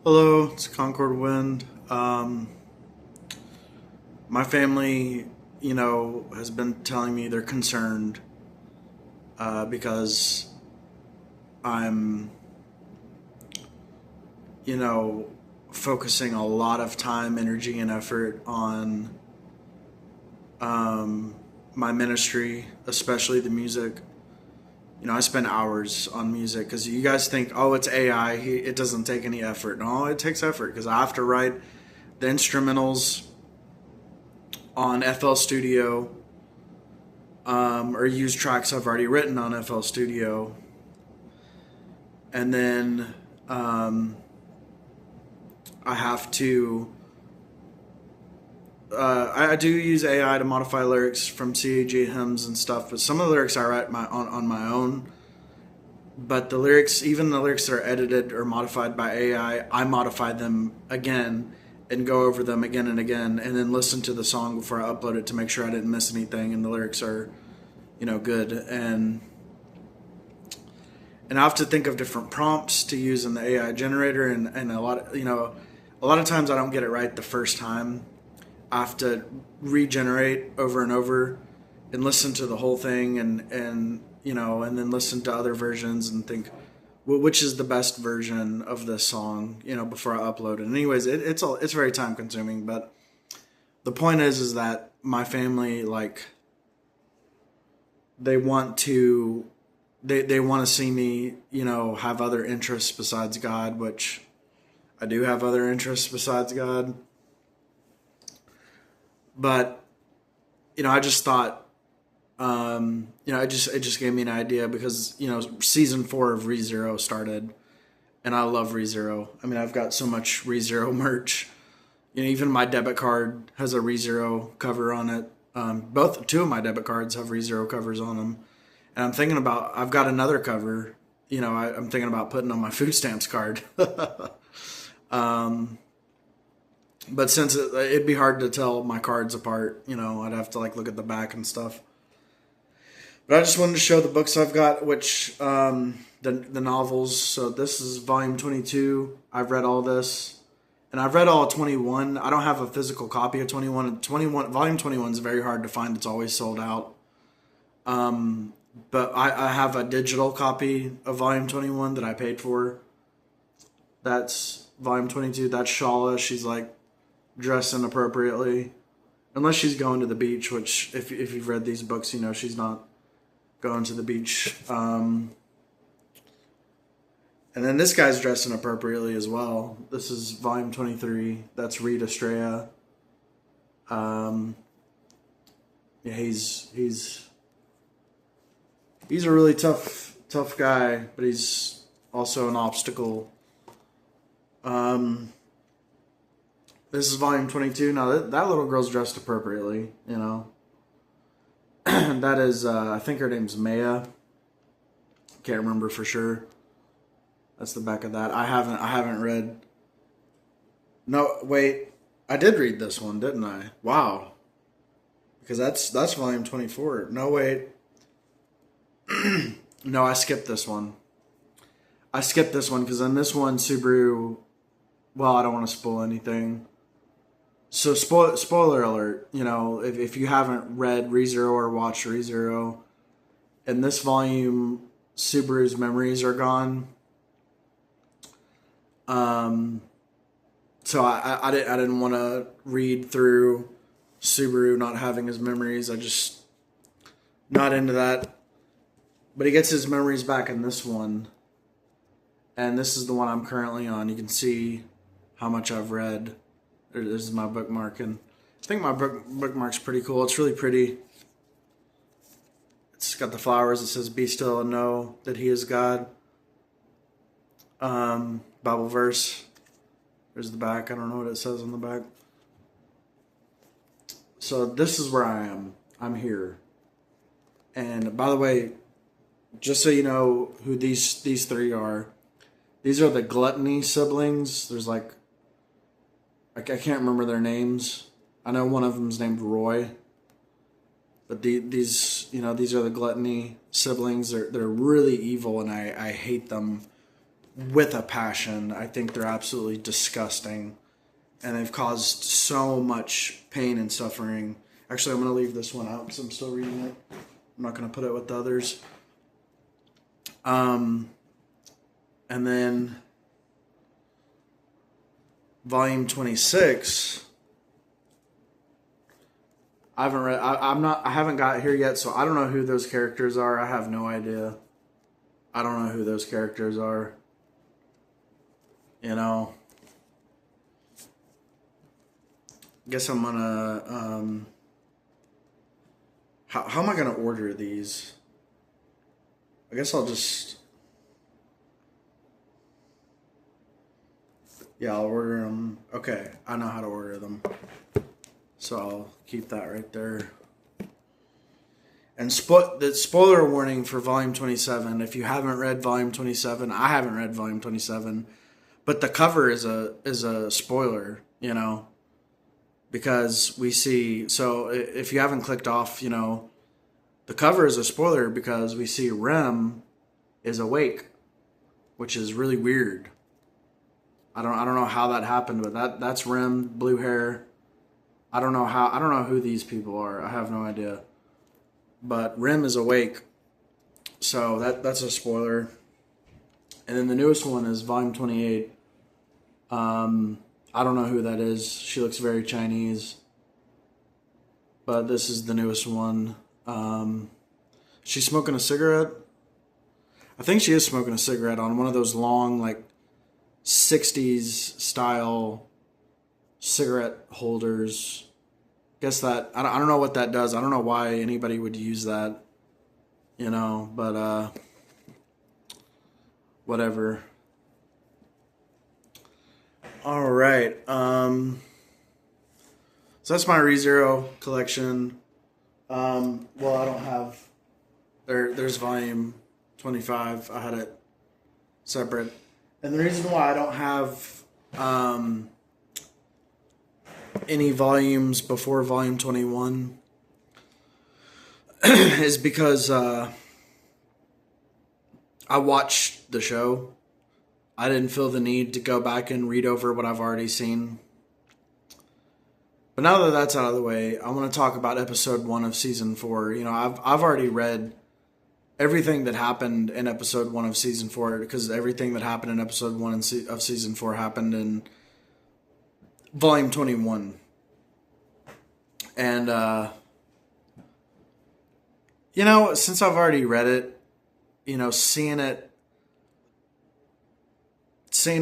Hello, it's Concord Wind. My family, has been telling me they're concerned because I'm, you know, focusing a lot of time, energy, and effort on um, my ministry, especially the music. I spend hours on music because you guys think, oh, it's AI. It doesn't take any effort. No, it takes effort because I have to write the instrumentals on FL Studio, or use tracks I've already written on FL Studio, and then I have to. I do use AI to modify lyrics from CAG hymns and stuff, but some of the lyrics I write on my own. But the lyrics, even the lyrics that are edited or modified by I modify them again and go over them again and again, and then listen to the song before I upload it to make sure I didn't miss anything and the lyrics are, good. And I have to think of different prompts to use in the AI generator, and a lot of times I don't get it right the first time. I have to regenerate over and over and listen to the whole thing, and then listen to other versions and think, well, which is the best version of this song, before I upload it. Anyways, it's very time consuming, but the point is that my family, like, they want to they want to see me, have other interests besides God, which I do have other interests besides God. But I just thought, it just gave me an idea because season 4 of ReZero started, and I love ReZero. I mean, I've got so much ReZero merch. Even my debit card has a ReZero cover on it. Two of my debit cards have ReZero covers on them, and I've got another cover. I'm thinking about putting on my food stamps card. um, but since it'd be hard to tell my cards apart, I'd have to look at the back and stuff. But I just wanted to show the books I've got, which the novels. So this is volume 22. I've read all this, and I've read all 21. I don't have a physical copy of 21. 21 volume 21 is very hard to find. It's always sold out. But I have a digital copy of volume 21 that I paid for. That's volume 22. That's Shala. She's dressing appropriately, unless she's going to the beach. Which, if you've read these books, she's not going to the beach. And then this guy's dressing appropriately as well. This is volume 23. That's Reed Estrella. Yeah, he's a really tough guy, but he's also an obstacle. This is volume 22. Now that little girl's dressed appropriately, That is, I think her name's Maya. Can't remember for sure. That's the back of that. I haven't read. No, wait. I did read this one, didn't I? Wow. Because that's volume 24. No, wait. No, I skipped this one. I skipped this one because in this one, Subaru. Well, I don't want to spoil anything. So, spoiler alert. If you haven't read ReZero or watched ReZero, in this volume, Subaru's memories are gone. So I didn't want to read through Subaru not having his memories. I just not into that. But he gets his memories back in this one. And this is the one I'm currently on. You can see how much I've read. This is my bookmark, and I think my bookmark's pretty cool. It's really pretty. It's got the flowers. It says, "Be still and know that He is God." Bible verse. There's the back. I don't know what it says on the back. So this is where I am. I'm here. And by the way, just so you know who these three are, these are the Gluttony siblings. There's I can't remember their names. I know one of them's named Roy. But these are the Gluttony siblings. They're really evil, and I hate them with a passion. I think they're absolutely disgusting, and they've caused so much pain and suffering. Actually, I'm going to leave this one out because I'm still reading it. I'm not going to put it with the others. And then volume 26. I haven't read. I haven't got here yet, so I don't know who those characters are. I have no idea. I don't know who those characters are. You know. Guess I'm gonna. How am I gonna order these? I guess I'll just. Yeah, I'll order them. Okay, I know how to order them. So I'll keep that right there. And the spoiler warning for Volume 27. If you haven't read Volume 27, I haven't read Volume 27, but the cover is a spoiler, you know, because we see. So if you haven't clicked off, you know, the cover is a spoiler because we see Rem is awake, which is really weird. I don't know how that happened, but that's Rem, blue hair. I don't know who these people are. I have no idea. But Rem is awake. So that's a spoiler. And then the newest one is Volume 28. I don't know who that is. She looks very Chinese. But this is the newest one. She's smoking a cigarette. I think she is smoking a cigarette on one of those long, like, 60s style cigarette holders. Guess that I don't know what that does. I don't know why anybody would use that, you know, but whatever. All right. So that's my ReZero collection. Well, I don't have there's volume 25. I had it separate. And the reason why I don't have any volumes before volume 21 is because I watched the show. I didn't feel the need to go back and read over what I've already seen. But now that that's out of the way, I want to talk about episode 1 of season 4. You know, I've already read everything that happened in episode 1 of season 4, because everything that happened in episode 1 of season 4 happened in volume 21. And, you know, since I've already read it, you know, seeing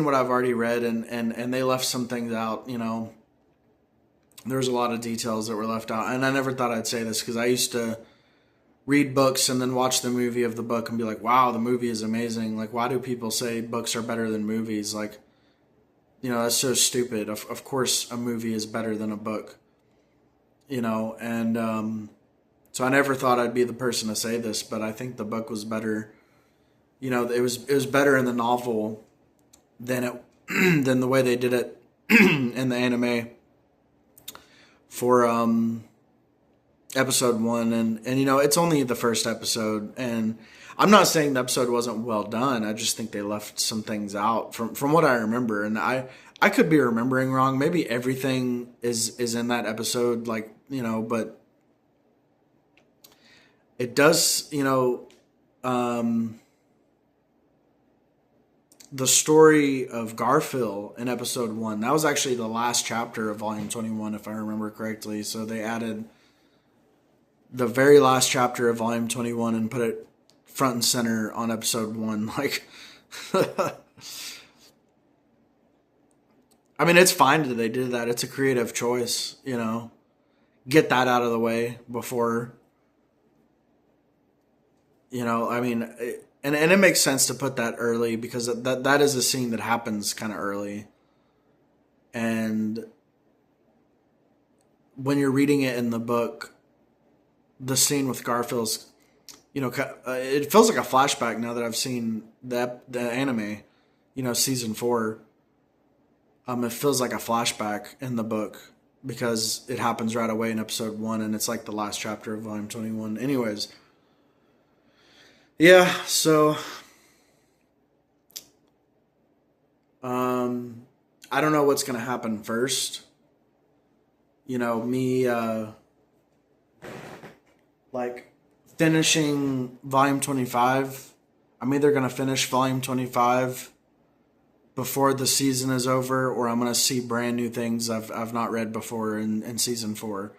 what I've already read, and they left some things out, you know, there's a lot of details that were left out. And I never thought I'd say this, because I used to read books and then watch the movie of the book and be like, wow, the movie is amazing. Like, why do people say books are better than movies? Like, you know, that's so stupid. Of course a movie is better than a book, you know, and so I never thought I'd be the person to say this, but I think the book was better. You know, it was better in the novel than than the way they did it in the anime for episode 1, and you know, it's only the first episode, and I'm not saying the episode wasn't well done. I just think they left some things out from what I remember, and I could be remembering wrong. Maybe everything is in that episode, like, you know, but it does, you know, the story of Garfield in episode 1, that was actually the last chapter of volume 21, if I remember correctly. So they added the very last chapter of volume 21 and put it front and center on episode 1. Like, I mean, it's fine that they did that. It's a creative choice, you know. Get that out of the way before, you know, I mean, and it makes sense to put that early, because that is a scene that happens kind of early. And when you're reading it in the book, the scene with Garfield's, you know, it feels like a flashback now that I've seen the anime, you know, season 4. It feels like a flashback in the book because it happens right away in episode 1, and it's like the last chapter of volume 21. Anyways, yeah, so Um, I don't know what's going to happen first. You know, me, like finishing volume 25. I'm either going to finish volume 25 before the season is over, or I'm going to see brand new things I've not read before in season 4.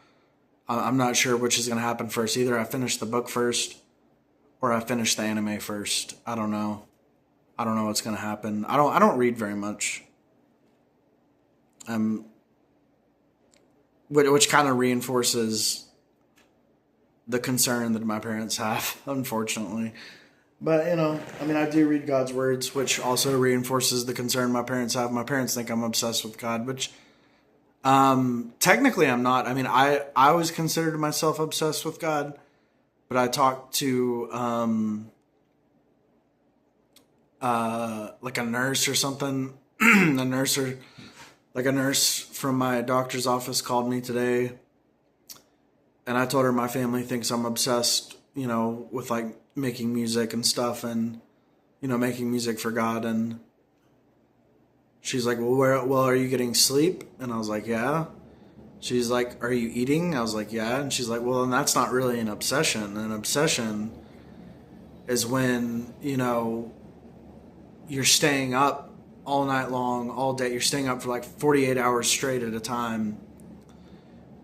I'm not sure which is going to happen first. Either I finish the book first, or I finish the anime first. I don't know. I don't know what's going to happen. I don't read very much. Um, which kind of reinforces the concern that my parents have, unfortunately. But, you know, I mean, I do read God's words, which also reinforces the concern my parents have. My parents think I'm obsessed with God, which technically I'm not. I mean, I always considered myself obsessed with God, but I talked to like a nurse or something, a nurse or like a nurse from my doctor's office called me today, and I told her my family thinks I'm obsessed, you know, with like making music and stuff, and you know, making music for God. And she's like, well, are you getting sleep? And I was like, yeah. She's like, are you eating? I was like, yeah. And she's like, well, then that's not really an obsession. An obsession is when, you know, you're staying up all night long, all day. You're staying up for like 48 hours straight at a time,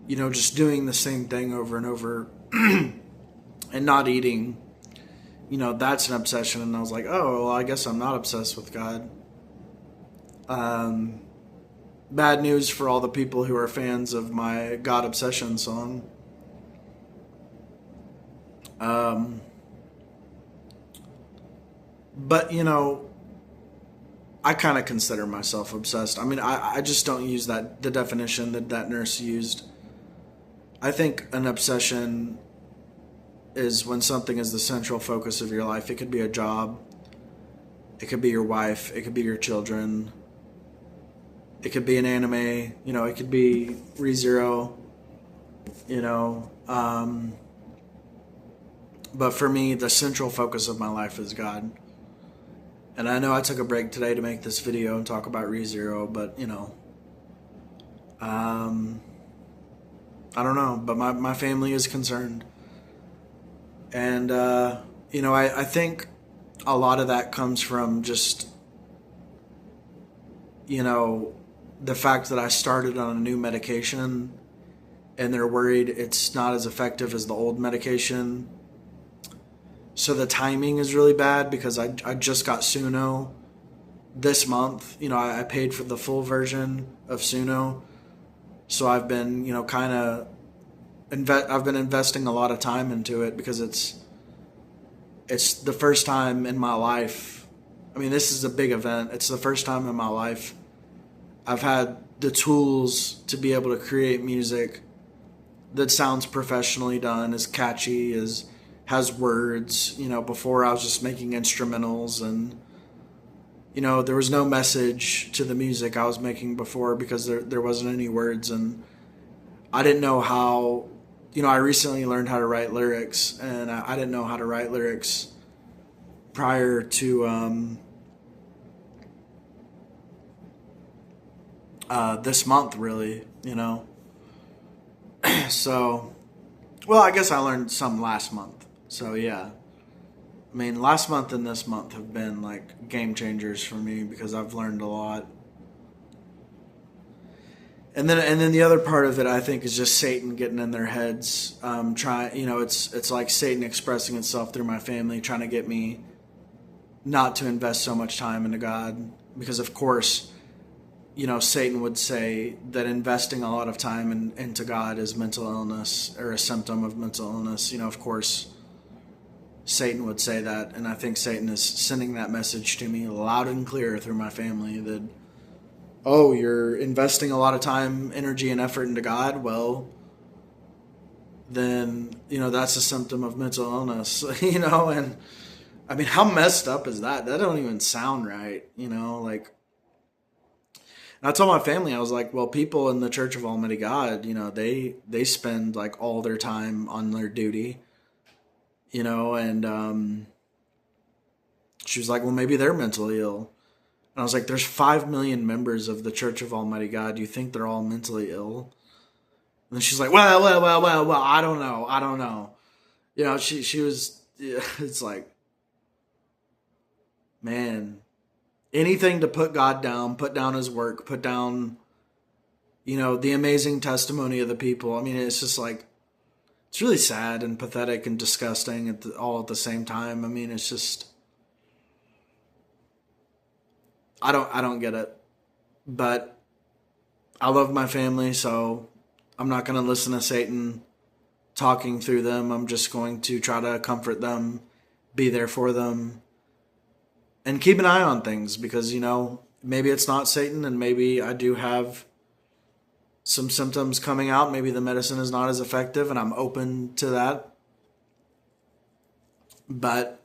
you know, just doing the same thing over and over and not eating. You know, that's an obsession. And I was like, oh, well, I guess I'm not obsessed with God. Bad news for all the people who are fans of my God Obsession song. But, you know, I kind of consider myself obsessed. I mean, I just don't use the definition that nurse used. I think an obsession is when something is the central focus of your life. It could be a job. It could be your wife. It could be your children. It could be an anime. You know, it could be ReZero. You know. But for me, the central focus of my life is God. And I know I took a break today to make this video and talk about ReZero, but, you know, I don't know. But my family is concerned. And, you know, I think a lot of that comes from just, you know, the fact that I started on a new medication and they're worried it's not as effective as the old medication. So the timing is really bad because I just got Suno this month. You know, I paid for the full version of Suno. So I've been, you know, kind of I've been investing a lot of time into it because it's the first time in my life. I mean, this is a big event. It's the first time in my life I've had the tools to be able to create music that sounds professionally done, is catchy, has words. You know, before I was just making instrumentals, and you know, there was no message to the music I was making before because there wasn't any words, and I didn't know how. You know, I recently learned how to write lyrics, and I didn't know how to write lyrics prior to this month, really, you know. So, well, I guess I learned some last month. So, yeah. I mean, last month and this month have been, like, game changers for me because I've learned a lot. And then the other part of it, I think, is just Satan getting in their heads. You know, it's like Satan expressing itself through my family, trying to get me not to invest so much time into God. Because, of course, you know, Satan would say that investing a lot of time into God is mental illness or a symptom of mental illness. You know, of course, Satan would say that. And I think Satan is sending that message to me loud and clear through my family that, oh, you're investing a lot of time, energy, and effort into God? Well, then, you know, that's a symptom of mental illness, you know? And, I mean, how messed up is that? That don't even sound right, you know? Like, and I told my family, I was like, well, people in the Church of Almighty God, you know, they spend, like, all their time on their duty, you know? And she was like, well, maybe they're mentally ill. And I was like, there's 5 million members of the Church of Almighty God. Do you think they're all mentally ill? And then she's like, well, I don't know. You know, she was, yeah, it's like, man, anything to put God down, put down his work, put down, you know, the amazing testimony of the people. I mean, it's just like, it's really sad and pathetic and disgusting all at the same time. I mean, it's just, I don't get it. But I love my family, so I'm not going to listen to Satan talking through them. I'm just going to try to comfort them, be there for them, and keep an eye on things because, you know, maybe it's not Satan and maybe I do have some symptoms coming out. Maybe the medicine is not as effective and I'm open to that. But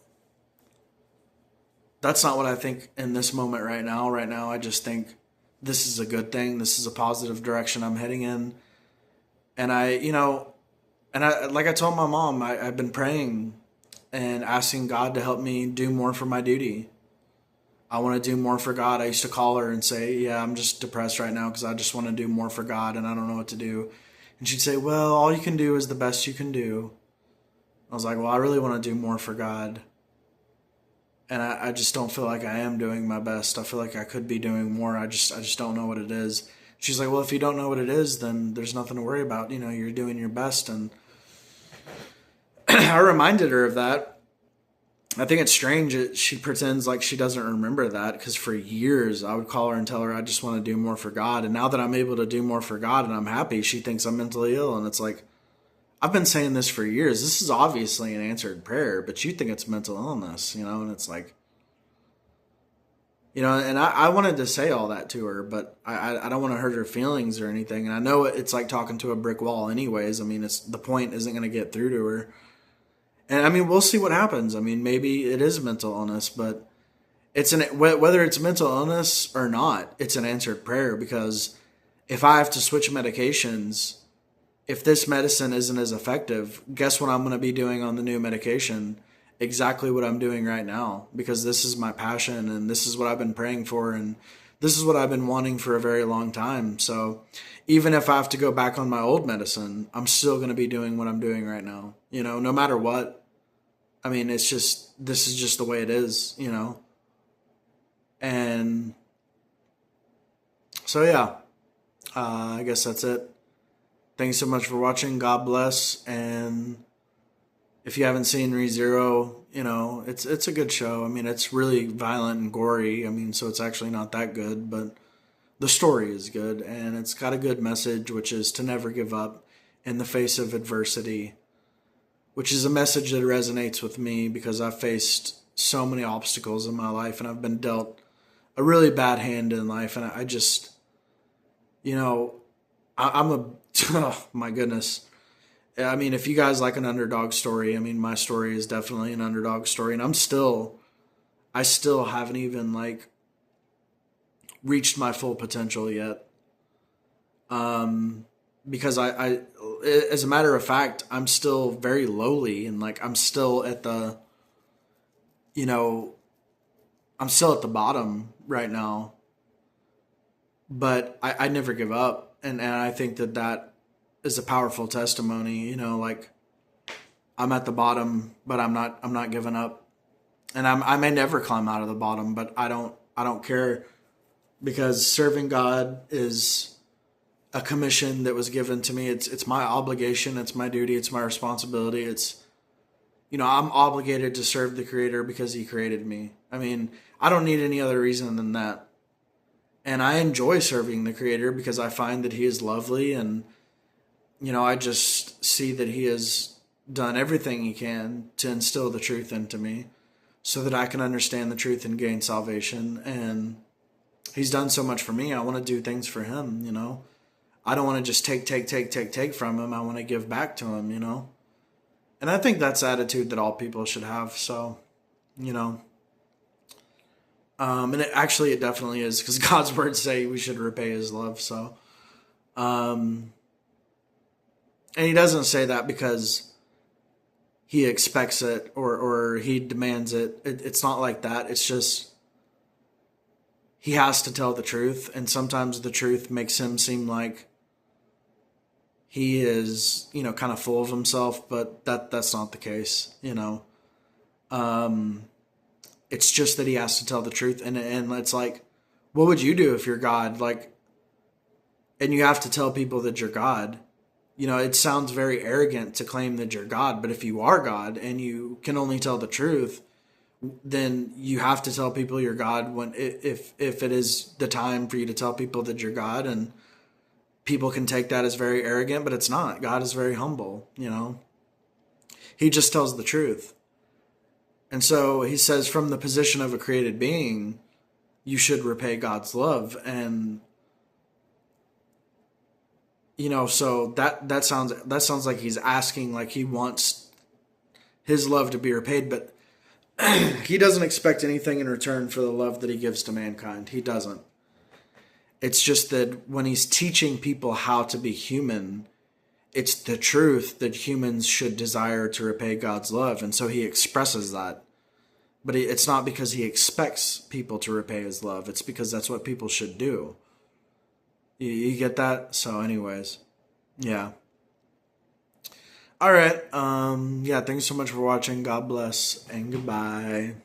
that's not what I think in this moment right now. Right now, I just think this is a good thing. This is a positive direction I'm heading in. And like I told my mom, I've been praying and asking God to help me do more for my duty. I want to do more for God. I used to call her and say, yeah, I'm just depressed right now because I just want to do more for God and I don't know what to do. And she'd say, well, all you can do is the best you can do. I was like, well, I really want to do more for God. And I just don't feel like I am doing my best. I feel like I could be doing more. I just don't know what it is. She's like, well, if you don't know what it is, then there's nothing to worry about. You know, you're doing your best. And I reminded her of that. I think it's strange that she pretends like she doesn't remember that because for years I would call her and tell her I just want to do more for God. And now that I'm able to do more for God and I'm happy, she thinks I'm mentally ill. And it's like, I've been saying this for years. This is obviously an answered prayer, but you think it's mental illness, you know? And it's like, you know, and I wanted to say all that to her, but I don't want to hurt her feelings or anything. And I know it's like talking to a brick wall anyways. I mean, the point isn't going to get through to her. And I mean, we'll see what happens. I mean, maybe it is mental illness, but whether it's mental illness or not, it's an answered prayer because if I have to switch medications, if this medicine isn't as effective, guess what I'm going to be doing on the new medication? Exactly what I'm doing right now because this is my passion and this is what I've been praying for and this is what I've been wanting for a very long time. So even if I have to go back on my old medicine, I'm still going to be doing what I'm doing right now, you know, no matter what. I mean, this is just the way it is, you know? And so, yeah, I guess that's it. Thanks so much for watching. God bless. And if you haven't seen ReZero, you know, it's a good show. I mean, it's really violent and gory. I mean, so it's actually not that good, but the story is good. And it's got a good message, which is to never give up in the face of adversity, which is a message that resonates with me because I've faced so many obstacles in my life and I've been dealt a really bad hand in life. And I just, you know, I'm oh my goodness. I mean, if you guys like an underdog story, I mean, my story is definitely an underdog story. And I still haven't even like reached my full potential yet. Because I, as a matter of fact, I'm still very lowly and like, I'm still at the, you know, I'm still at the bottom right now, but I never give up. And I think that is a powerful testimony, you know, like I'm at the bottom, but I'm not giving up. And I may never climb out of the bottom, but I don't care because serving God is a commission that was given to me. It's my obligation. It's my duty. It's my responsibility. It's, you know, I'm obligated to serve the Creator because he created me. I mean, I don't need any other reason than that. And I enjoy serving the Creator because I find that he is lovely and, you know, I just see that he has done everything he can to instill the truth into me so that I can understand the truth and gain salvation. And he's done so much for me. I want to do things for him, you know. I don't want to just take from him. I want to give back to him, you know. And I think that's the attitude that all people should have. So, you know. And it definitely is because God's words say we should repay his love. So, and he doesn't say that because he expects it or he demands it. It's not like that. It's just he has to tell the truth, and sometimes the truth makes him seem like he is, kind of full of himself, but that's not the case, It's just that he has to tell the truth, and it's like, what would you do if you're God? Like, and you have to tell people that you're God. It sounds very arrogant to claim that you're God, but if you are God and you can only tell the truth, then you have to tell people you're God when if it is the time for you to tell people that you're God, and people can take that as very arrogant, but it's not. God is very humble, He just tells the truth. And so he says from the position of a created being, you should repay God's love. And so that sounds like he's asking, like he wants his love to be repaid, but he doesn't expect anything in return for the love that he gives to mankind. He doesn't. It's just that when he's teaching people how to be human, it's the truth that humans should desire to repay God's love. And so he expresses that. But it's not because he expects people to repay his love. It's because that's what people should do. You get that? So anyways, yeah. All right. Yeah, thanks so much for watching. God bless and goodbye.